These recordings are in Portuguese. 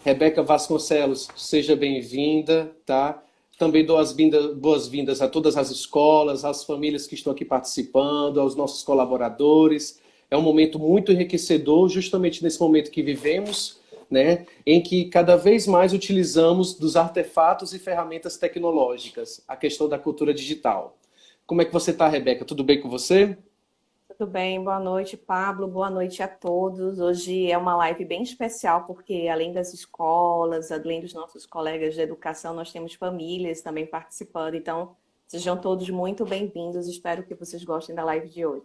Rebeca Vasconcelos, seja bem-vinda, tá? Também dou as boas-vindas a todas as escolas, às famílias que estão aqui participando, aos nossos colaboradores. É um momento muito enriquecedor, justamente nesse momento que vivemos, né, em que cada vez mais utilizamos dos artefatos e ferramentas tecnológicas, a questão da cultura digital. Como é que você está, Rebeca? Tudo bem com você? Tudo bem, boa noite, Pablo, boa noite a todos. Hoje é uma live bem especial, porque além das escolas, além dos nossos colegas de educação, nós temos famílias também participando. Então, sejam todos muito bem-vindos. Espero que vocês gostem da live de hoje.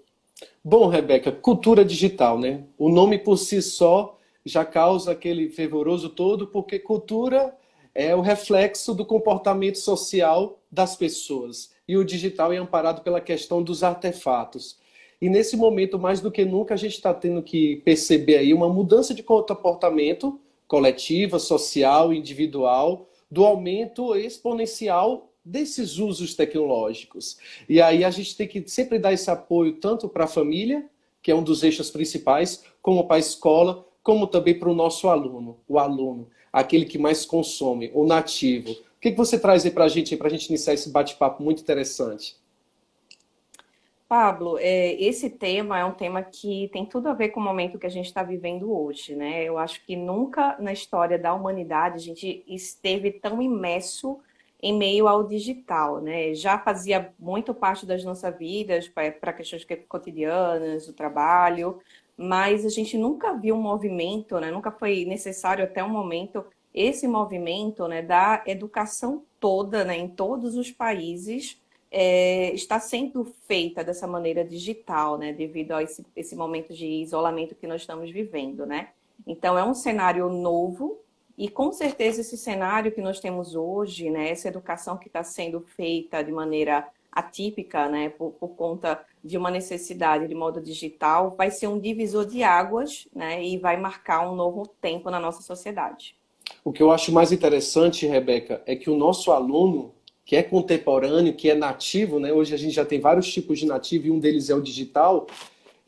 Bom, Rebeca, cultura digital, né? O nome por si só já causa aquele fervoroso todo, porque cultura é o reflexo do comportamento social das pessoas. E o digital é amparado pela questão dos artefatos. E nesse momento, mais do que nunca, a gente está tendo que perceber aí uma mudança de comportamento coletiva, social, individual, do aumento exponencial desses usos tecnológicos. E aí a gente tem que sempre dar esse apoio tanto para a família, que é um dos eixos principais, como para a escola, como também para o nosso aluno, o aluno, aquele que mais consome, o nativo. O que você traz aí para a gente iniciar esse bate-papo muito interessante? Pablo, esse tema é um tema que tem tudo a ver com o momento que a gente está vivendo hoje, né? Eu acho que nunca na história da humanidade a gente esteve tão imerso em meio ao digital, né? Já fazia muito parte das nossas vidas para questões cotidianas, do trabalho, mas a gente nunca viu um movimento, né? Nunca foi necessário até um momento esse movimento, né, da educação toda, né, em todos os países está sendo feita dessa maneira digital, né, devido a esse momento de isolamento que nós estamos vivendo, né? Então, é um cenário novo e, com certeza, esse cenário que nós temos hoje, né, essa educação que está sendo feita de maneira atípica, né, por conta de uma necessidade de modo digital, vai ser um divisor de águas, né, e vai marcar um novo tempo na nossa sociedade. O que eu acho mais interessante, Rebeca, é que o nosso aluno, que é contemporâneo, que é nativo, né? Hoje a gente já tem vários tipos de nativo e um deles é o digital.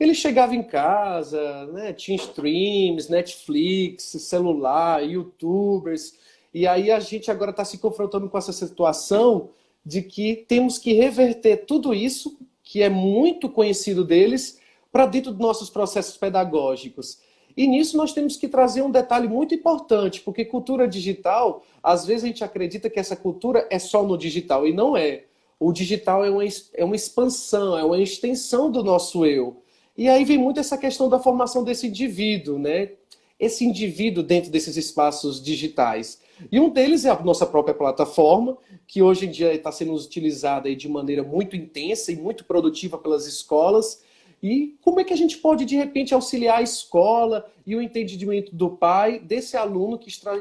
Ele chegava em casa, né? Tinha streams, Netflix, celular, YouTubers. E aí a gente agora está se confrontando com essa situação de que temos que reverter tudo isso, que é muito conhecido deles, para dentro dos nossos processos pedagógicos. E nisso nós temos que trazer um detalhe muito importante, porque cultura digital, às vezes a gente acredita que essa cultura é só no digital, e não é. O digital é uma expansão, é uma extensão do nosso eu. E aí vem muito essa questão da formação desse indivíduo, né? Esse indivíduo dentro desses espaços digitais. E um deles é a nossa própria plataforma, que hoje em dia está sendo utilizada aí de maneira muito intensa e muito produtiva pelas escolas. E como é que a gente pode, de repente, auxiliar a escola e o entendimento do pai desse aluno que está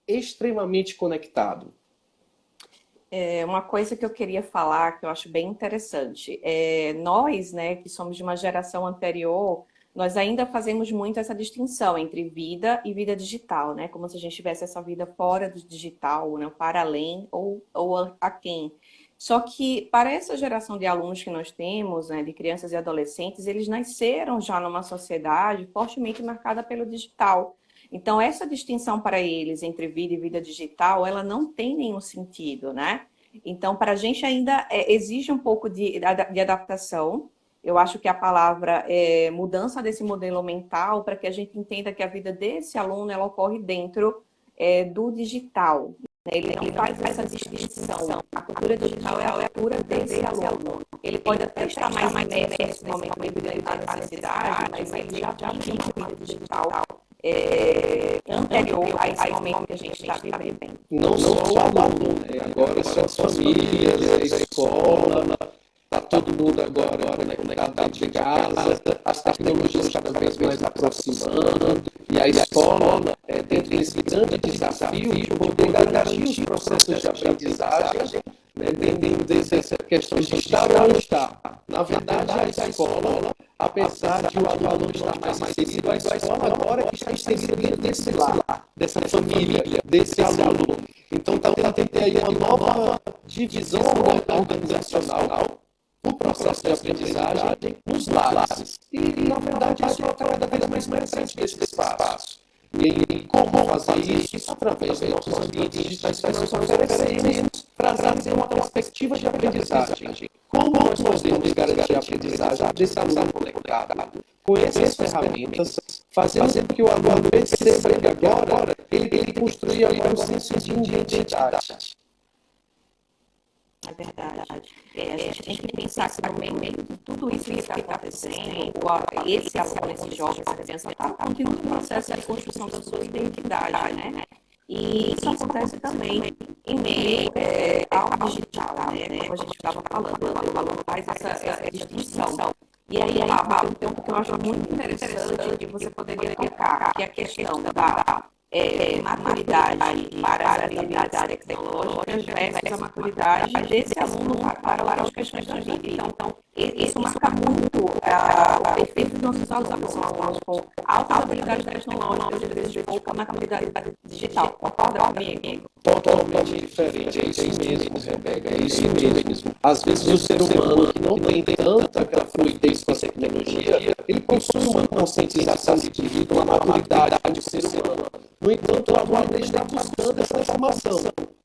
extremamente conectado? Uma coisa que eu queria falar, que eu acho bem interessante, nós, né, que somos de uma geração anterior, nós ainda fazemos muito essa distinção entre vida e vida digital, né? Como se a gente tivesse essa vida fora do digital, né? Para além ou aquém. Só que para essa geração de alunos que nós temos, né, de crianças e adolescentes, eles nasceram já numa sociedade fortemente marcada pelo digital. Então, essa distinção para eles entre vida e vida digital, ela não tem nenhum sentido, né? Então, para a gente ainda exige um pouco de adaptação. Eu acho que a palavra é mudança desse modelo mental para que a gente entenda que a vida desse aluno ela ocorre dentro do digital. Ele não faz essa distinção. A cultura digital é a cultura desse aluno. Ele pode até estar mais imerso nesse momento devido à necessidade, mas ele já vive uma vida digital anterior a esse momento que a gente está vivendo. Não só o aluno, né? Agora são as famílias, a escola, está todo mundo agora conectado dentro de casa, as tecnologias cada vez mais aproximando, e a escola, dentro desse grande desafio de poder garantir os processos de aprendizagem, né, dentro dessa questão de estar ou não estar. Na verdade, a escola, apesar de o aluno estar mais inserido, a escola agora que está inserida dentro desse lar, dessa família, desse aluno. Então, está tendo aí uma nova divisão organizacional o processo de aprendizagem nos lares. E, na verdade, isso é cada vez mais presente nesse espaço. E como fazer isso? Através dos nossos ambientes digitais que nós oferecemos, trazendo uma perspectiva de aprendizagem. Como nós podemos garantir a aprendizagem desse aluno conectado? Com essas ferramentas, fazendo com que o aluno perceba que agora ele tem que construir agora um senso de identidade. É verdade. A gente tem que pensar que no meio de tudo isso que está acontecendo, esse aluno, esse jovem, essa criança, está continuando o processo de construção da sua identidade, né? E isso acontece também em meio ao digital, né? Como a gente estava falando, o aluno faz essa distinção. E aí, Pablo, tem um ponto que eu acho muito interessante que você poderia tocar, que é a questão da maturidade para as habilidades tecnológicas versus a maturidade desse aluno para as questões da vida. Então, isso marca muito o perfil dos nossos alunos. São alunos com altas habilidades tecnológicas, às vezes pouca maturidade digital. Concorda comigo? Totalmente diferente, é isso mesmo, Rebeca, é isso mesmo. Às vezes o ser humano que não tem tanta aquela fluidez com a tecnologia, ele possui uma conscientização de vida, uma maturidade do ser humano. No entanto, o aluno está buscando essa informação.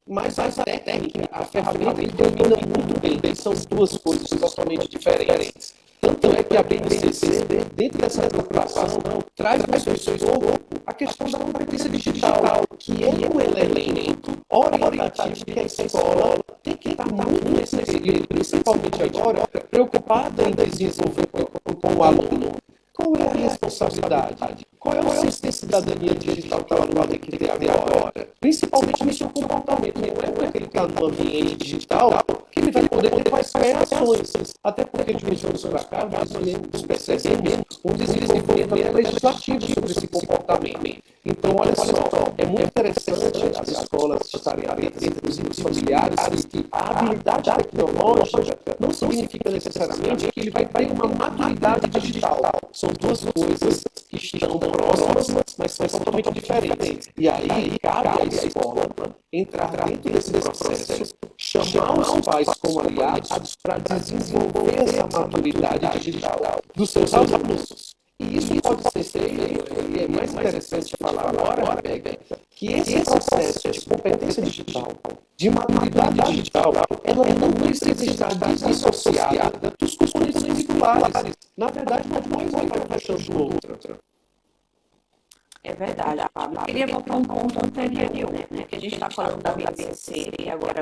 Mas a técnica, a ferramenta, ele domina muito bem. São duas coisas totalmente diferentes. Tanto é que a BNCC, dentro dessa preocupação, traz no seu escopo a questão da competência digital, que é um elemento orientativo que a escola tem que estar muito nesse período, principalmente agora, preocupada em desenvolver com o aluno. Qual é a responsabilidade? Qual é o senso de cidadania digital que o aluno tem que ter agora? Principalmente no seu comportamento. Não é porque ele está no ambiente digital que ele vai poder ter quaisquer ações. Até porque de uns anos para cá, nós percebemos um desenvolvimento legislativo sobre esse comportamento. Então, olha só, é muito interessante as escolas estarem atentas, inclusive os familiares, que a habilidade tecnológica não significa necessariamente que ele vai ter uma maturidade digital. São duas coisas que estão próximas, mas são totalmente diferentes. E aí, cabe à escola entrar dentro desse processo, chamar os pais como aliados para desenvolver essa maturidade digital dos seus alunos. E isso pode ser feito, e é mais interessante falar agora, Rebeca, que esse processo de competência digital, de maturidade digital, ela não precisa estar desassociada dos componentes curriculares. Na verdade, uma coisa vai puxando a outra. É verdade, Fábio. Eu queria voltar um ponto anterior, né? Porque a gente está falando da BNCC e agora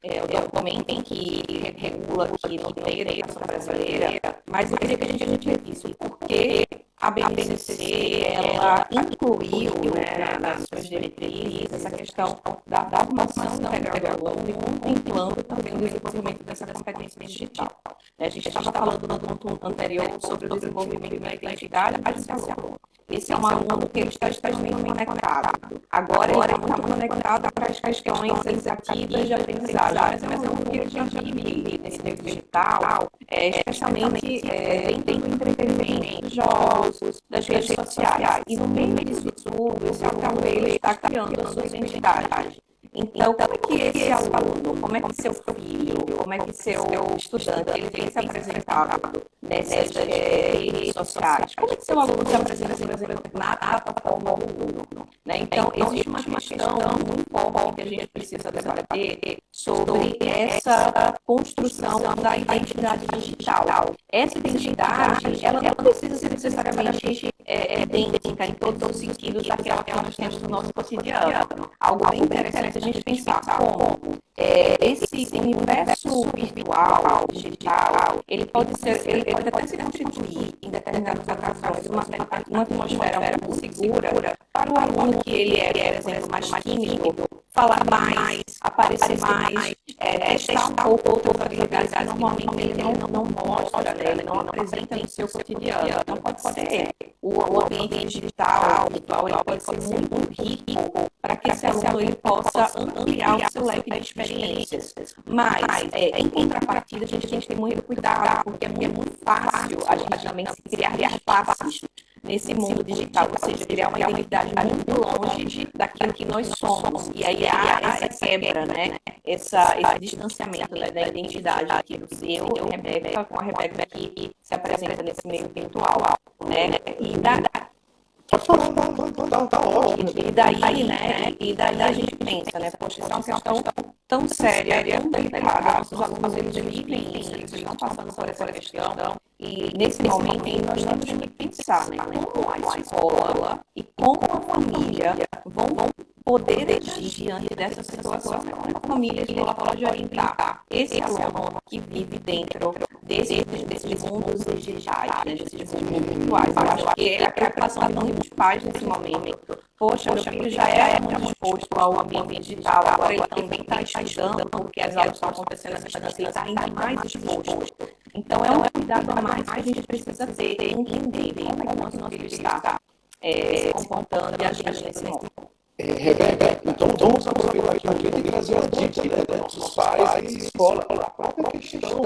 é o documento em que regula aqui no meio da educação brasileira, mas eu queria que a gente refletisse porque a BNCC ela incluiu, né, nas suas diretrizes essa questão da formação integral do aluno e contemplando também o desenvolvimento dessa competência digital. A gente estava falando no ponto anterior sobre o desenvolvimento da identidade desse aluno. Esse é um aluno que ele está extremamente conectado. Agora ele está muito conectado para as questões educativas de aprendizagem, mas é um aluno que ele já vive nesse meio digital, especialmente dentro do entretenimento, dos jogos, das redes sociais. E no meio disso tudo, esse aluno ele está criando a sua identidade. Então, como é que esse aluno, como é que seu filho, como é que seu estudante, ele tem se apresentado nessas redes sociais? Como é que seu aluno se apresenta, por exemplo, na plataforma aluno? Né? Então, existe uma questão muito forte que a gente precisa debater sobre essa construção da identidade digital. Essa identidade, ela não precisa ser necessariamente idêntica em todos os sentidos daquela que nós temos no nosso cotidiano. Algo bem interessante a gente pensar como esse universo virtual, digital, ele pode até se constituir em determinadas ocasiões uma atmosfera muito segura para o aluno que ele é, por exemplo, mais tímido, falar mais, aparecer mais, testar um pouco outras habilidades que normalmente ele não mostra, né? Ele não apresenta no seu cotidiano. Então pode ser o ambiente digital, virtual, ele pode ser muito rico para que esse aluno ele possa ampliar o seu leque de experiências. Mas, em contrapartida, a gente tem que ter muito cuidado, porque é muito fácil a gente também se criar espaços nesse mundo digital, ou seja, criar uma identidade muito longe daquilo que nós somos. E aí há essa quebra, né? Esse distanciamento, né, da identidade aqui do seu, Rebeca, com a Rebeca que se apresenta nesse meio virtual, né? Pode falar, tá ótimo. E daí a gente pensa, né? Poxa, isso é uma questão tão séria, tão delicada. Nossos alunos, eles vivem isso, eles estão passando por essa questão. E nesse momento nós temos que pensar, né? Como a escola e como a família vão poder agir diante dessa situação. Como a família, a escola pode orientar esse aluno que vive dentro desses mundos digitais, né? Desses mundos virtuais. Eu acho que é a preocupação de muitos pais nesse momento. Poxa, meu filho já é muito exposto ao ambiente digital, agora ele também está estudando, porque as aulas estão acontecendo à distância, ele está ainda mais exposto. Então, é um cuidado a mais que a gente precisa ter, entender como é que o nosso filho está se comportando e agindo nesse momento. Rebeca, então vamos aproveitar aqui um momento e trazer uma dica, né, para nossos pais e escola, a própria questão,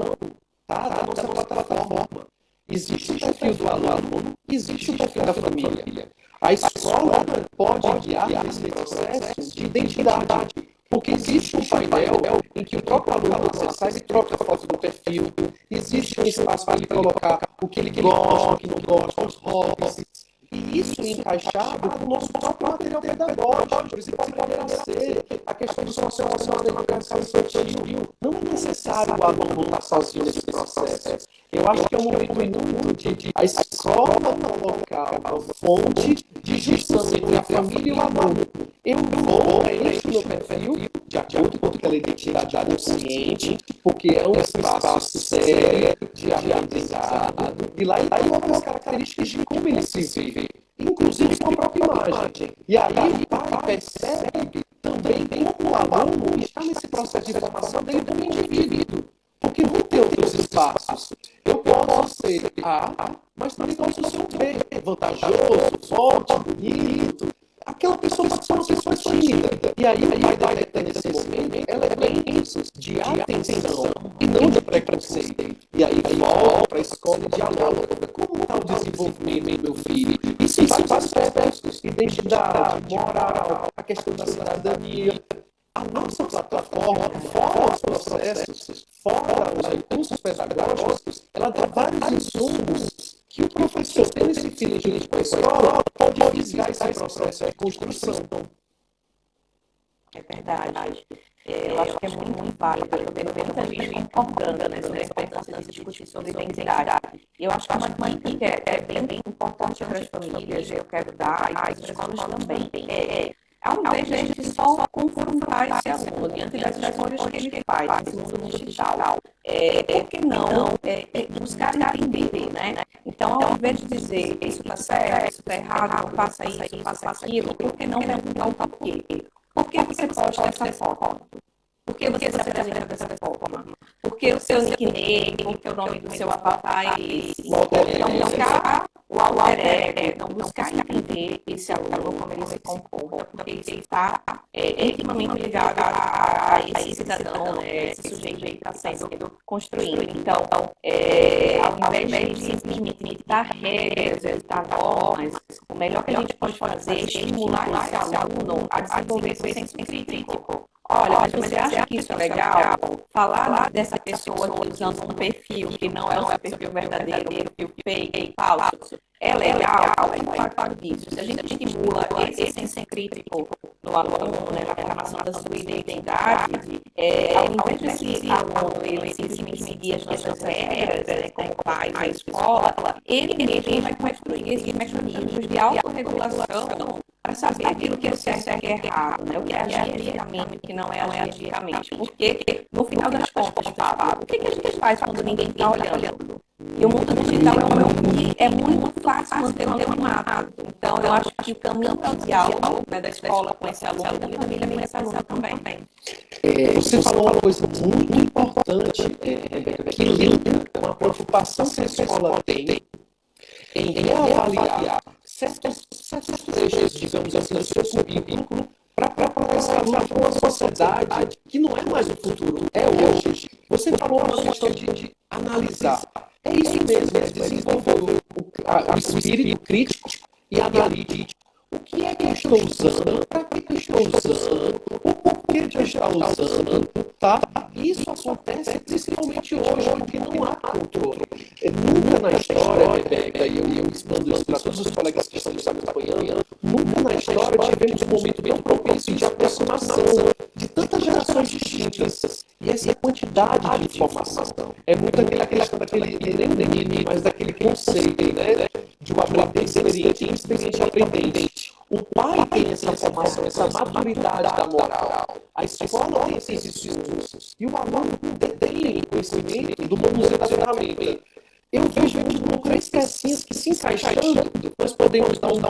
tá, da nossa plataforma. Existe o perfil do aluno, existe o perfil da família. A escola pode guiar nesse processo de identidade, porque existe um painel em que o próprio aluno acessar, ele troca a foto do perfil, existe um espaço para ele colocar o que ele gosta, o que não gosta, os hobbies. E isso é encaixado com o nosso próprio material pedagógico. Por exemplo, se poderá ser a questão do socioemocional da educação infantil. Não é necessário o aluno estar sozinho nesse processo. Eu acho que é um momento muito de a escola colocar uma fonte de junção entre a família e o aluno. Eu vou preencher meu perfil de acordo com aquela identidade consciente, porque é um espaço sério de aprendizado. E lá ele coloca as características de como ele se vê, inclusive com a própria imagem. E aí o pai percebe também como o aluno está nesse processo de formação dele como indivíduo. Porque vão ter outros espaços. Eu posso ser A, mas também posso ser um B. Vantajoso, forte, bonito. Aquela pessoa pode ser uma pessoa tímida. E aí o pai detecta nesse momento elementos de atenção e não de preconceito. E aí volta para a escola e dialoga. Como está o desenvolvimento do meu filho? Isso em vários aspectos. Identidade, moral, a questão da cidadania. A nossa plataforma, fora os processos, fora os recursos pedagógicos, ela dá vários insumos que o professor, tendo esse filho junto com a escola, pode visar esse processo de construção. É verdade. Eu acho que é muito válido. Eu estou vendo muita gente concordando, né, sobre a importância de discutir sobre identidade. Eu acho que uma dica que é bem importante para as famílias, eu quero dar, e para as escolas também, ao invés de só confrontar esse aluno diante das escolhas que ele faz nesse mundo digital, por que não buscar entender, né? Então, ao invés de dizer isso está certo, isso está errado, não faça isso, não faça aquilo, por que não perguntar o porquê? Por que você posta essa foto? Por que você se apresenta dessa forma? Por que o seu nickname, por que o nome do seu avatar é esse? Então, buscar o alter ego, então buscar entender esse aluno, como ele se comporta, porque ele está intimamente ligado a esse cidadão, esse sujeito que está sendo construído. Então, ao invés de simplesmente dar regras, dar normas, o melhor que a gente pode fazer é estimular esse aluno a desenvolver esse senso crítico. Olha, mas você acha que isso é legal? Falar dessa pessoa usando um perfil que não é o seu perfil verdadeiro, um perfil fake, falso, é legal? Qual é o impacto disso? Se a gente estimula esse senso crítico no aluno, na formação da sua identidade, ao invés desse aluno ele simplesmente seguir as nossas regras, como pai na escola, ele mesmo vai construir esses mecanismos de autorregulação para saber aquilo que é certo e que é errado, né? O que é agir eticamente, o que não é agir eticamente. Porque, no final das contas, Fábio, o que a gente faz quando ninguém está olhando? E o mundo digital é muito fácil manter o anonimato. Então, eu acho que o caminho para o diálogo, né, da escola com esse aluno, da família com esse aluno também. Você falou uma coisa muito importante, Rebeca, que linda com a preocupação que a escola tem em avaliar certos trechos, digamos assim, do seu currículo para preparar esse aluno para uma sociedade que não é mais o futuro, é hoje. Você falou uma questão de analisar. É isso mesmo, é desenvolver o espírito crítico e analítico. O que é que eu estou usando? Para que eu estou usando? O porquê de eu estar usando? tá? Isso acontece principalmente hoje, porque não há controle. Nunca na história, Rebeca, e eu expando isso para todos os colegas que estão nos acompanhando, nunca na história tivemos um momento tão propício de aproximação de tantas gerações distintas. E essa quantidade de informação é muito aquela questão daquele, nem mas daquele conceito, né? De um aprendente experiente e um experiente aprendente. O pai tem essa formação, essa maturidade da moral. A escola tem esses estudos. E o aluno tem conhecimento do manuseio da ferramenta. Eu vejo como 3 pecinhas que se encaixando, nós podemos dar um,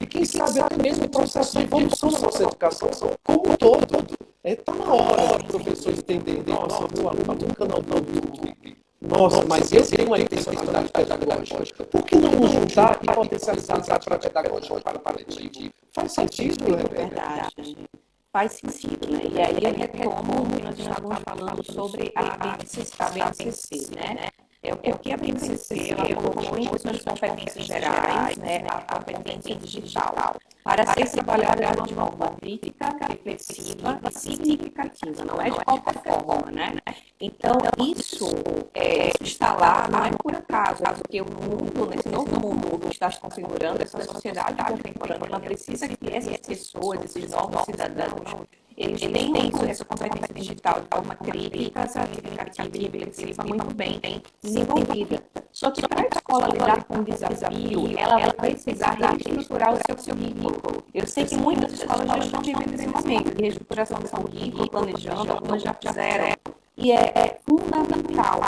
e quem sabe até mesmo o processo de evolução da nossa educação como um todo. Está na hora do professor entender, nossa, meu aluno tem um canal do YouTube. Nossa, mas esse tem uma intencionalidade pedagógica. Por que não nos juntar e potencializar para a pedagógica, para o coletivo? Faz sentido, né? É verdade. Faz sentido, né? E aí eu retomo o que nós estávamos falando sobre a BNCC, né? O que a BNCC, ela colocou em suas competências gerais, né? A competência digital, para ser trabalhada de uma forma crítica, reflexiva e significativa, não é de qualquer forma, né? Então, isso está lá, não é por acaso, é porque o mundo, nesse novo mundo que está se configurando, essa sociedade contemporânea, ela precisa que essas pessoas, esses novos cidadãos, eles tenham essa competência digital de forma crítica, significativa e reflexiva muito bem desenvolvida. Só que para a escola lidar com o desafio, ela vai precisar reestruturar o seu currículo. Eu sei que muitas escolas já estão vivendo esse momento de reestruturação do seu currículo, planejando, algumas já fizeram. E é fundamental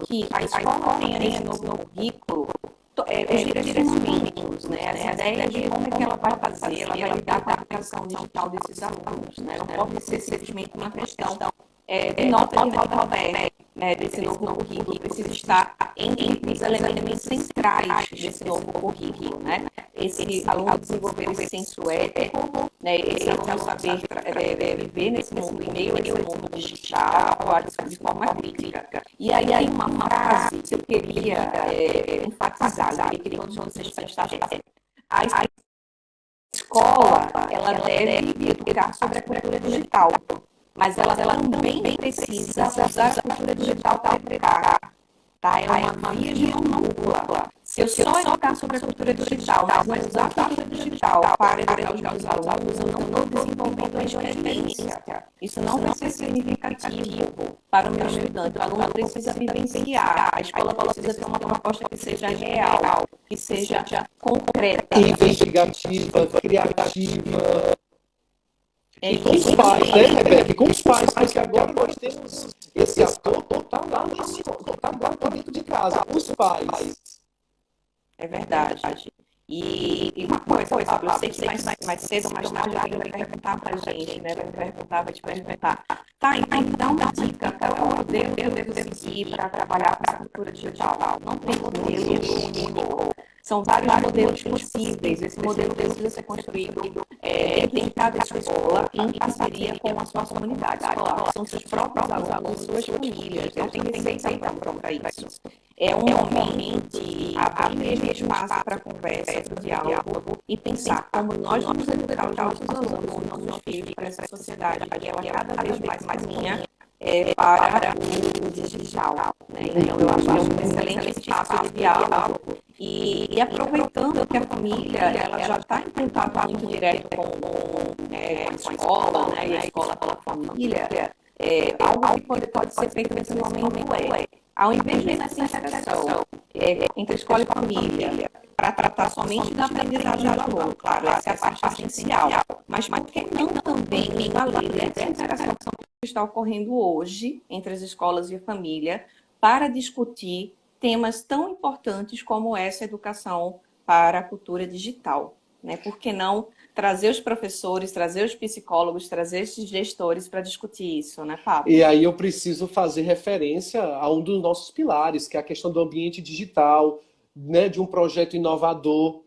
que a escola tenha nesse novo currículo os direcionamentos, né? As ideias de como é que ela vai fazer, ela vai lidar com a aplicação digital desses alunos, né? Não pode ser simplesmente uma questão de nota de rodapé, né, desse novo currículo, precisa estar entre os elementos centrais desse novo currículo, né? Esse aluno desenvolver esse senso ético, né? Esse aluno saber viver nesse mundo, em meio a esse mundo digital, atuar de forma crítica. E aí uma frase que eu queria enfatizar, eu queria que todos vocês prestassem atenção. A escola, ela deve educar sobre a cultura digital, mas ela também precisa usar a cultura digital para educar. Tá? É uma via de mão dupla. Se eu só educar sobre a cultura digital, mas não usar a cultura digital para educar os meus alunos, eu não estou desenvolvendo a experiência. Isso não vai ser significativo para o meu estudante. O aluno precisa vivenciar. A escola precisa ter uma proposta que seja real, que seja concreta. Investigativa, criativa. E com os pais, né, Rebeca? E com os pais, porque agora nós temos esse ator tá lá dentro de casa, os pais. É verdade. E uma coisa, Pablo, eu sei que mais cedo ou mais tarde alguém vai perguntar pra gente, né? Vai te perguntar. Tá, então dá uma dica, qual é o modelo que eu devo seguir para trabalhar com a cultura digital? Não tem modelo único. São vários modelos possíveis. Esse modelo precisa ser construído dentro de cada escola, em parceria com a sua comunidade escolar. São seus próprios alunos, suas famílias. Não tem receita para isso. É um momento de abrir mesmo espaço para conversa, para o diálogo e pensar como nós vamos educar os nossos alunos, os nossos filhos para essa sociedade que ela cada vez mais caminha para o digital. Né? Então, eu acho que é um excelente espaço de diálogo. E aproveitando que a família ela já está em contato muito direto com a escola, né, e a escola com a família, algo que pode ser feito nesse momento ao invés de essa interação entre escola e família, para tratar somente da aprendizagem do aluno, claro, essa é a parte essencial, mas por que não também valer essa interação que está ocorrendo hoje entre as escolas e a família para discutir temas tão importantes como essa educação para a cultura digital, né? Por que não trazer os professores, trazer os psicólogos, trazer esses gestores para discutir isso, né, Pablo? E aí eu preciso fazer referência a um dos nossos pilares, que é a questão do ambiente digital, né, de um projeto inovador.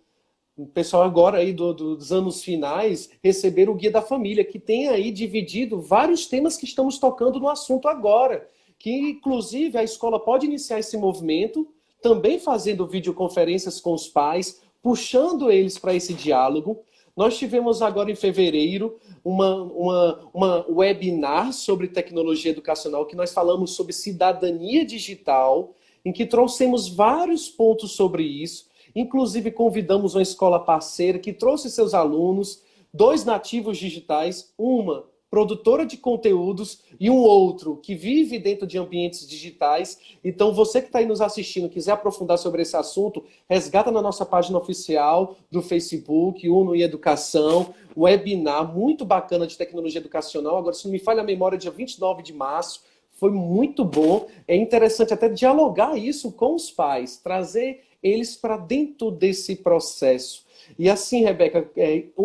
O pessoal agora aí dos anos finais receber o Guia da Família, que tem aí dividido vários temas que estamos tocando no assunto agora, que inclusive a escola pode iniciar esse movimento, também fazendo videoconferências com os pais, puxando eles para esse diálogo, Nós tivemos agora em fevereiro uma webinar sobre tecnologia educacional, que nós falamos sobre cidadania digital, em que trouxemos vários pontos sobre isso. Inclusive, convidamos uma escola parceira que trouxe seus alunos, dois nativos digitais, uma produtora de conteúdos e um outro que vive dentro de ambientes digitais. Então, você que está aí nos assistindo, quiser aprofundar sobre esse assunto, resgata na nossa página oficial do Facebook, Uno e Educação, um webinar muito bacana de tecnologia educacional. Agora, se não me falha a memória, dia 29 de março. Foi muito bom. É interessante até dialogar isso com os pais, trazer eles para dentro desse processo. E assim, Rebeca,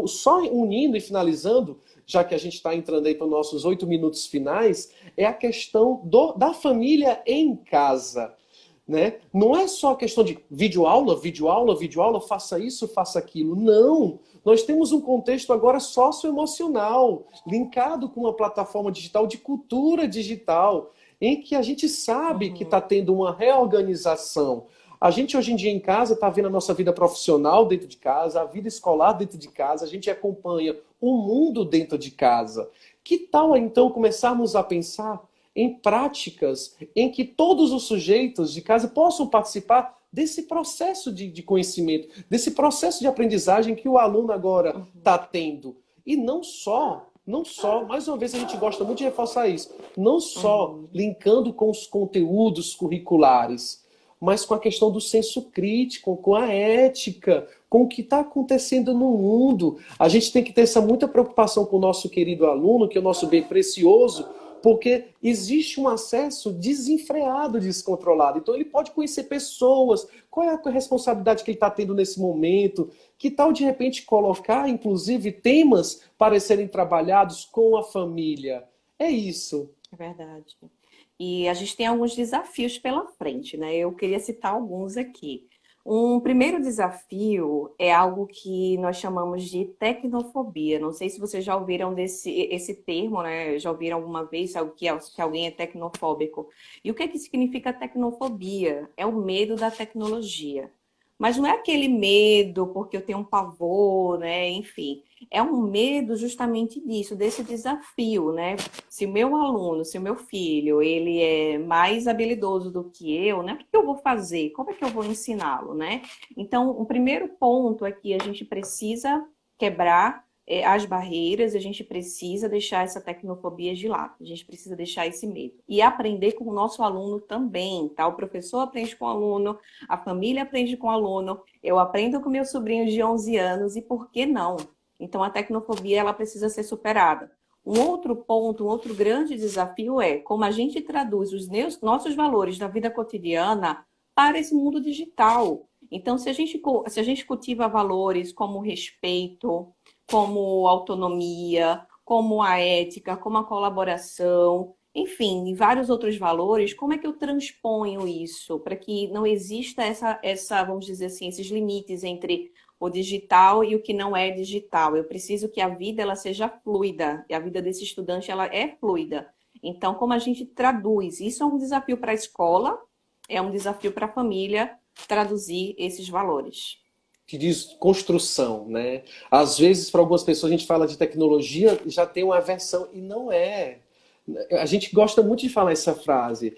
só unindo e finalizando, já que a gente está entrando aí para os nossos 8 minutos finais, é a questão da família em casa. Né? Não é só a questão de videoaula, videoaula, videoaula, faça isso, faça aquilo. Não! Nós temos um contexto agora socioemocional, linkado com uma plataforma digital de cultura digital, em que a gente sabe que está tendo uma reorganização. A gente hoje em dia em casa está vendo a nossa vida profissional dentro de casa, a vida escolar dentro de casa, a gente acompanha o mundo dentro de casa. Que tal então começarmos a pensar em práticas em que todos os sujeitos de casa possam participar desse processo de conhecimento, desse processo de aprendizagem que o aluno agora está tendo. E não só, mais uma vez a gente gosta muito de reforçar isso, não só linkando com os conteúdos curriculares, mas com a questão do senso crítico, com a ética, com o que está acontecendo no mundo. A gente tem que ter muita preocupação com o nosso querido aluno, que é o nosso bem precioso, porque existe um acesso desenfreado, descontrolado. Então ele pode conhecer pessoas, qual é a responsabilidade que ele está tendo nesse momento, que tal de repente colocar, inclusive, temas para serem trabalhados com a família. É isso. É verdade. E a gente tem alguns desafios pela frente, né? Eu queria citar alguns aqui. Um primeiro desafio é algo que nós chamamos de tecnofobia. Não sei se vocês já ouviram esse termo, né? Já ouviram alguma vez que alguém é tecnofóbico. E o que é que significa tecnofobia? É o medo da tecnologia. Mas não é aquele medo porque eu tenho um pavor, né? Enfim, é um medo justamente disso, desse desafio, né? Se o meu aluno, se o meu filho, ele é mais habilidoso do que eu, né? O que eu vou fazer? Como é que eu vou ensiná-lo, né? Então, o primeiro ponto é que a gente precisa quebrar as barreiras, a gente precisa deixar essa tecnofobia de lado, a gente precisa deixar esse medo. E aprender com o nosso aluno também, tá? O professor aprende com o aluno, a família aprende com o aluno, eu aprendo com meu sobrinho de 11 anos, e por que não? Então, a tecnofobia, ela precisa ser superada. Um outro ponto, um outro grande desafio é como a gente traduz os nossos valores da vida cotidiana para esse mundo digital. Então, se a gente cultiva valores como respeito, como autonomia, como a ética, como a colaboração, enfim, e vários outros valores, como é que eu transponho isso para que não exista vamos dizer assim, esses limites entre o digital e o que não é digital? Eu preciso que a vida ela seja fluida, e a vida desse estudante ela é fluida. Então, como a gente traduz? Isso é um desafio para a escola, é um desafio para a família traduzir esses valores. Que diz construção, né? Às vezes, para algumas pessoas, a gente fala de tecnologia, já tem uma aversão, e não é. A gente gosta muito de falar essa frase.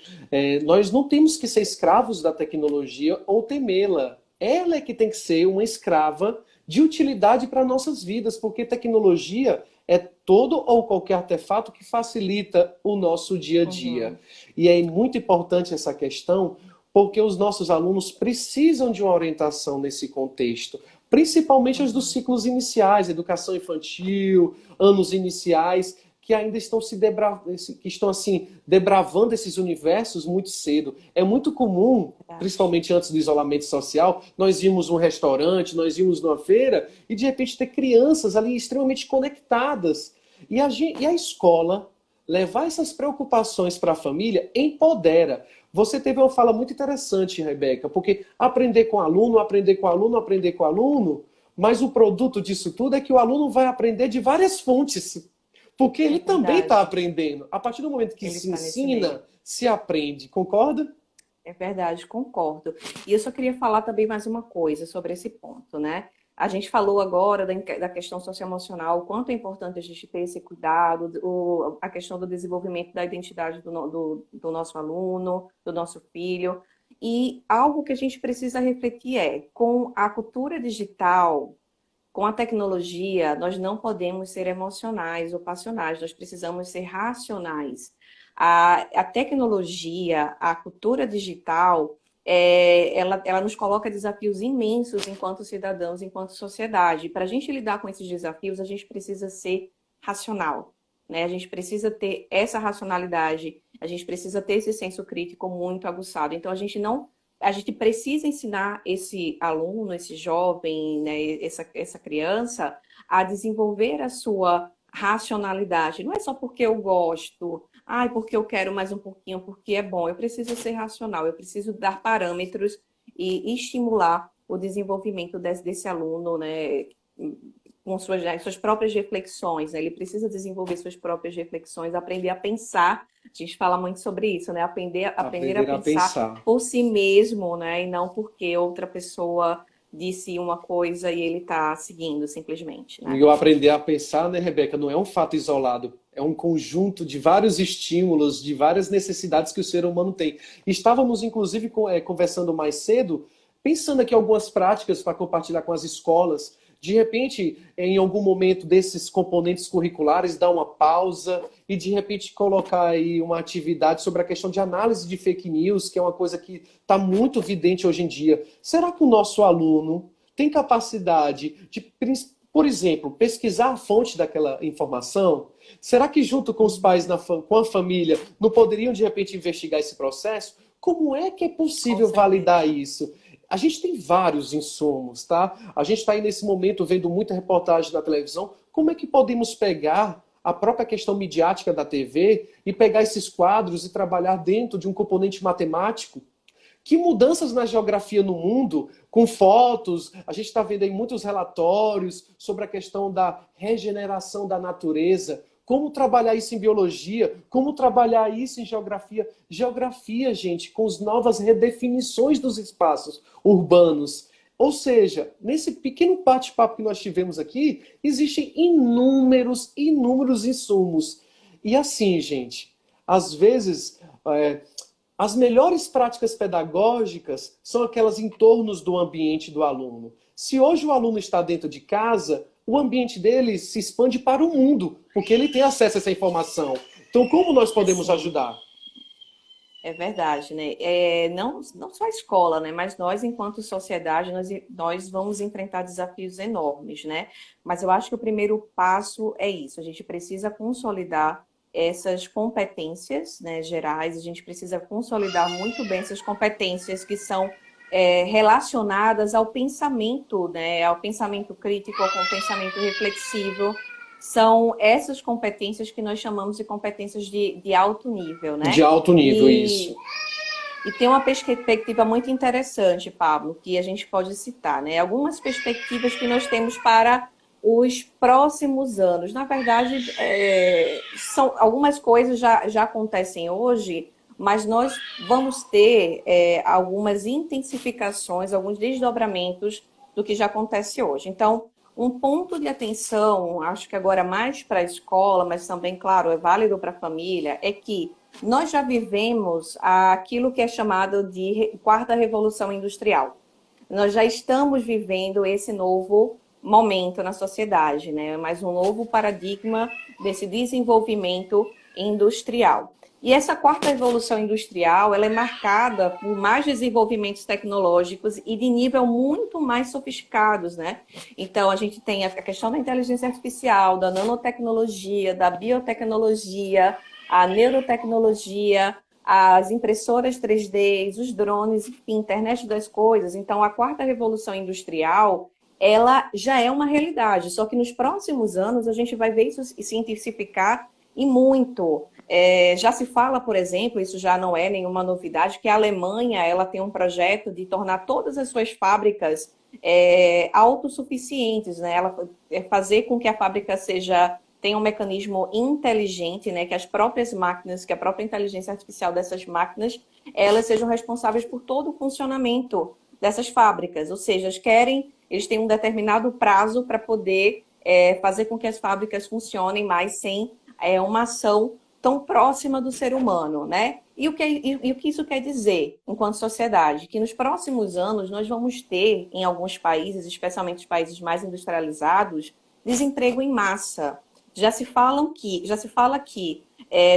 Nós não temos que ser escravos da tecnologia ou temê-la. Ela é que tem que ser uma escrava de utilidade para nossas vidas, porque tecnologia é todo ou qualquer artefato que facilita o nosso dia a dia. E é muito importante essa questão, porque os nossos alunos precisam de uma orientação nesse contexto, principalmente os dos ciclos iniciais, educação infantil, anos iniciais, que ainda estão debravando esses universos muito cedo. É muito comum, principalmente antes do isolamento social, nós íamos num restaurante, nós íamos numa feira, e de repente ter crianças ali extremamente conectadas. E a escola levar essas preocupações para a família empodera. Você teve uma fala muito interessante, Rebeca, porque aprender com aluno, aprender com aluno, aprender com aluno, mas o produto disso tudo é que o aluno vai aprender de várias fontes, porque ele também está aprendendo. A partir do momento que se ensina, se aprende. Concorda? É verdade, concordo. E eu só queria falar também mais uma coisa sobre esse ponto, né? A gente falou agora da questão socioemocional, o quanto é importante a gente ter esse cuidado, a questão do desenvolvimento da identidade do nosso aluno, do nosso filho. E algo que a gente precisa refletir é, com a cultura digital, com a tecnologia, nós não podemos ser emocionais ou passionais, nós precisamos ser racionais. A tecnologia, a cultura digital, ela nos coloca desafios imensos enquanto cidadãos, enquanto sociedade. Para a gente lidar com esses desafios, a gente precisa ser racional, né? A gente precisa ter essa racionalidade, a gente precisa ter esse senso crítico muito aguçado. Então, a gente precisa ensinar esse aluno, esse jovem, né, essa criança, a desenvolver a sua racionalidade. Não é só porque eu gosto, porque eu quero mais um pouquinho, porque é bom. Eu preciso ser racional, eu preciso dar parâmetros e estimular o desenvolvimento desse aluno, né, com suas próprias reflexões, né? Ele precisa desenvolver suas próprias reflexões, aprender a pensar. A gente fala muito sobre isso, né? Aprender a pensar por si mesmo, né? E não porque outra pessoa disse uma coisa e ele está seguindo, simplesmente, né? E eu aprender a pensar, né, Rebeca, não é um fato isolado, é um conjunto de vários estímulos, de várias necessidades que o ser humano tem. Estávamos, inclusive, conversando mais cedo, pensando aqui algumas práticas para compartilhar com as escolas. De repente, em algum momento desses componentes curriculares, dar uma pausa e, de repente, colocar aí uma atividade sobre a questão de análise de fake news, que é uma coisa que está muito evidente hoje em dia. Será que o nosso aluno tem capacidade de, por exemplo, pesquisar a fonte daquela informação? Será que, junto com os pais, com a família, não poderiam, de repente, investigar esse processo? Como é que é possível validar isso? A gente tem vários insumos, tá? A gente está aí nesse momento vendo muita reportagem na televisão. Como é que podemos pegar a própria questão midiática da TV e pegar esses quadros e trabalhar dentro de um componente matemático? Que mudanças na geografia no mundo, com fotos, a gente está vendo aí muitos relatórios sobre a questão da regeneração da natureza. Como trabalhar isso em biologia? Como trabalhar isso em geografia? Geografia, gente, com as novas redefinições dos espaços urbanos. Ou seja, nesse pequeno bate-papo que nós tivemos aqui, existem inúmeros insumos. E assim, gente, às vezes, as melhores práticas pedagógicas são aquelas em torno do ambiente do aluno. Se hoje o aluno está dentro de casa, o ambiente dele se expande para o mundo, porque ele tem acesso a essa informação. Então, como nós podemos ajudar? É verdade, né? Não só a escola, né? Mas nós, enquanto sociedade, nós vamos enfrentar desafios enormes, né? Mas eu acho que o primeiro passo é isso. A gente precisa consolidar essas competências, né, gerais. A gente precisa consolidar muito bem essas competências que são relacionadas ao pensamento, né? Ao pensamento crítico, ao pensamento reflexivo. São essas competências que nós chamamos de competências de alto nível, né? De alto nível, isso. E tem uma perspectiva muito interessante, Pablo, que a gente pode citar, né? Algumas perspectivas que nós temos para os próximos anos. Na verdade, algumas coisas já acontecem hoje, mas nós vamos ter algumas intensificações, alguns desdobramentos do que já acontece hoje. Então, um ponto de atenção, acho que agora mais para a escola, mas também, claro, é válido para a família, é que nós já vivemos aquilo que é chamado de quarta revolução industrial. Nós já estamos vivendo esse novo momento na sociedade, né? Mais um novo paradigma desse desenvolvimento industrial. E essa quarta revolução industrial, ela é marcada por mais desenvolvimentos tecnológicos e de nível muito mais sofisticados, né? Então, a gente tem a questão da inteligência artificial, da nanotecnologia, da biotecnologia, a neurotecnologia, as impressoras 3D, os drones, enfim, internet das coisas. Então, a quarta revolução industrial, ela já é uma realidade, só que nos próximos anos a gente vai ver isso se intensificar e muito. Já se fala, por exemplo, isso já não é nenhuma novidade, que a Alemanha ela tem um projeto de tornar todas as suas fábricas autossuficientes, né? Ela fazer com que a fábrica tenha um mecanismo inteligente, né? Que as próprias máquinas, que a própria inteligência artificial dessas máquinas, elas sejam responsáveis por todo o funcionamento dessas fábricas. Ou seja, eles querem eles têm um determinado prazo para poder fazer com que as fábricas funcionem mais sem uma ação tão próxima do ser humano, né? E o que isso quer dizer, enquanto sociedade? Que nos próximos anos nós vamos ter, em alguns países, especialmente os países mais industrializados, desemprego em massa. Já se fala que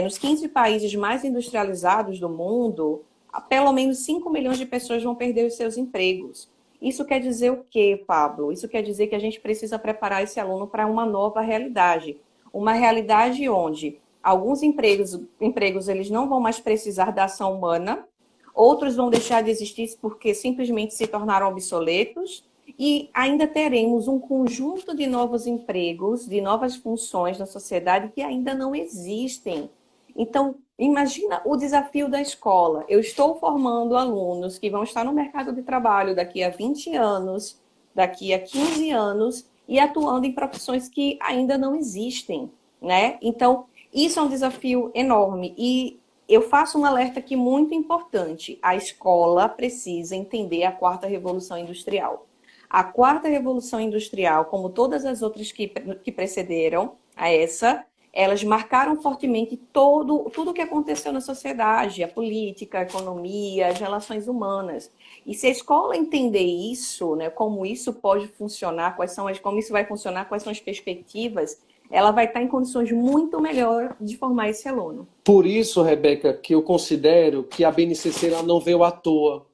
nos 15 países mais industrializados do mundo, pelo menos 5 milhões de pessoas vão perder os seus empregos. Isso quer dizer o quê, Pablo? Isso quer dizer que a gente precisa preparar esse aluno para uma nova realidade. Uma realidade onde alguns empregos eles não vão mais precisar da ação humana, outros vão deixar de existir porque simplesmente se tornaram obsoletos, e ainda teremos um conjunto de novos empregos, de novas funções na sociedade que ainda não existem. Então, imagina o desafio da escola. Eu estou formando alunos que vão estar no mercado de trabalho daqui a 20 anos, daqui a 15 anos, e atuando em profissões que ainda não existem, né? Então, isso é um desafio enorme. E eu faço um alerta aqui muito importante. A escola precisa entender a quarta revolução industrial. A quarta revolução industrial, como todas as outras que precederam a essa, elas marcaram fortemente tudo o que aconteceu na sociedade, a política, a economia, as relações humanas. E se a escola entender isso, né, como isso pode funcionar, como isso vai funcionar, quais são as perspectivas, ela vai estar em condições muito melhores de formar esse aluno. Por isso, Rebeca, que eu considero que a BNCC ela não veio à toa.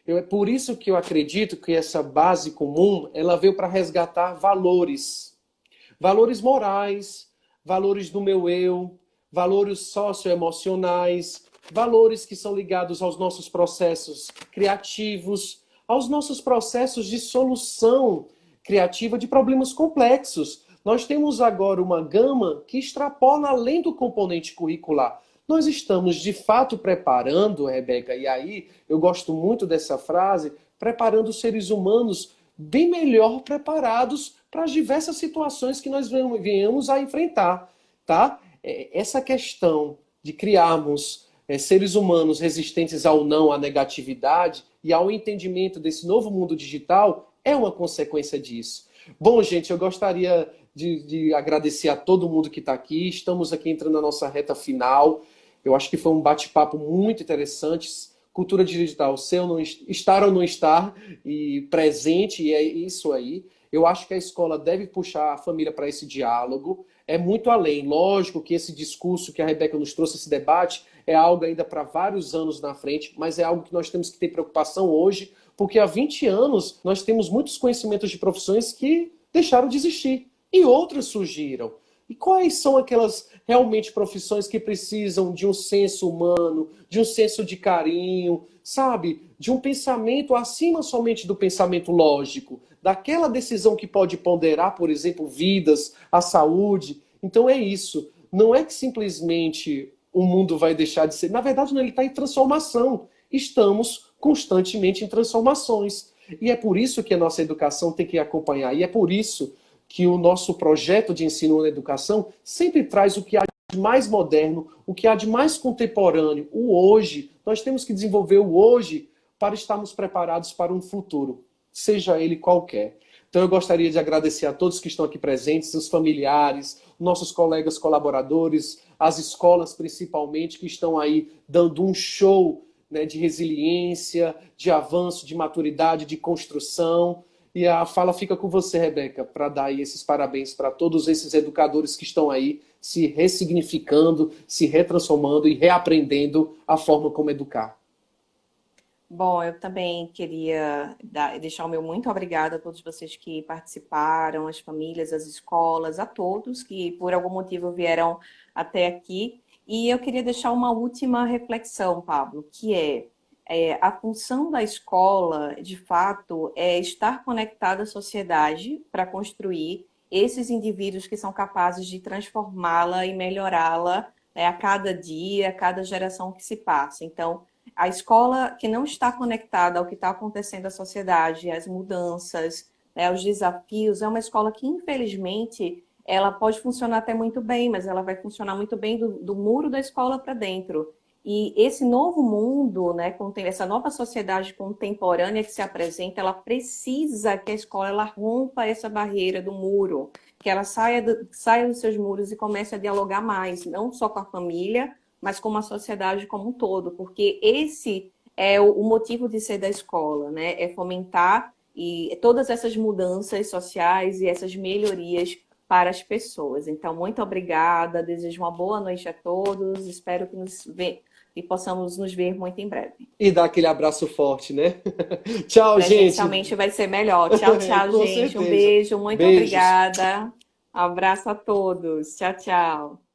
É por isso que eu acredito que essa base comum ela veio para resgatar valores. Valores morais, valores do meu eu, valores socioemocionais, valores que são ligados aos nossos processos criativos, aos nossos processos de solução criativa de problemas complexos. Nós temos agora uma gama que extrapola além do componente curricular. Nós estamos, de fato, preparando, Rebeca, e aí eu gosto muito dessa frase, preparando os seres humanos bem melhor preparados para as diversas situações que nós venhamos a enfrentar, tá? Essa questão de criarmos seres humanos resistentes ao não, à negatividade e ao entendimento desse novo mundo digital é uma consequência disso. Bom, gente, eu gostaria de agradecer a todo mundo que está aqui. Estamos aqui entrando na nossa reta final. Eu acho que foi um bate-papo muito interessante. Cultura digital, ser ou não, estar ou não estar, e presente, e é isso aí. Eu acho que a escola deve puxar a família para esse diálogo. É muito além. Lógico que esse discurso que a Rebeca nos trouxe, esse debate, é algo ainda para vários anos na frente, mas é algo que nós temos que ter preocupação hoje, porque há 20 anos nós temos muitos conhecimentos de profissões que deixaram de existir e outras surgiram. E quais são aquelas realmente profissões que precisam de um senso humano, de um senso de carinho, sabe? De um pensamento acima somente do pensamento lógico, daquela decisão que pode ponderar, por exemplo, vidas, a saúde. Então é isso. Não é que simplesmente o mundo vai deixar de ser. Na verdade, ele está em transformação. Estamos constantemente em transformações. E é por isso que a nossa educação tem que acompanhar. E é por isso que o nosso projeto de ensino na educação sempre traz o que há de mais moderno, o que há de mais contemporâneo, o hoje. Nós temos que desenvolver o hoje para estarmos preparados para um futuro, seja ele qualquer. Então eu gostaria de agradecer a todos que estão aqui presentes, os familiares, nossos colegas colaboradores, as escolas principalmente, que estão aí dando um show, né, de resiliência, de avanço, de maturidade, de construção. E a fala fica com você, Rebeca, para dar aí esses parabéns para todos esses educadores que estão aí se ressignificando, se retransformando e reaprendendo a forma como educar. Bom, eu também queria deixar o meu muito obrigada a todos vocês que participaram, as famílias, as escolas, a todos que por algum motivo vieram até aqui. E eu queria deixar uma última reflexão, Pablo, que a função da escola, de fato, é estar conectada à sociedade para construir esses indivíduos que são capazes de transformá-la e melhorá-la, né, a cada dia, a cada geração que se passa. Então, a escola que não está conectada ao que está acontecendo na sociedade, às mudanças, né, aos desafios, é uma escola que, infelizmente, ela pode funcionar até muito bem, mas ela vai funcionar muito bem do muro da escola para dentro. E esse novo mundo, né, essa nova sociedade contemporânea que se apresenta, ela precisa que a escola ela rompa essa barreira do muro, que ela saia dos seus muros e comece a dialogar mais, não só com a família, mas com a sociedade como um todo, porque esse é o motivo de ser da escola, né? É fomentar e todas essas mudanças sociais e essas melhorias para as pessoas. Então, muito obrigada, desejo uma boa noite a todos, espero que e possamos nos ver muito em breve. E dar aquele abraço forte, né? Tchau, gente. Presencialmente vai ser melhor. Tchau, tchau, Com gente. Um certeza. beijo, muito Beijos. obrigada. Abraço a todos. Tchau, tchau.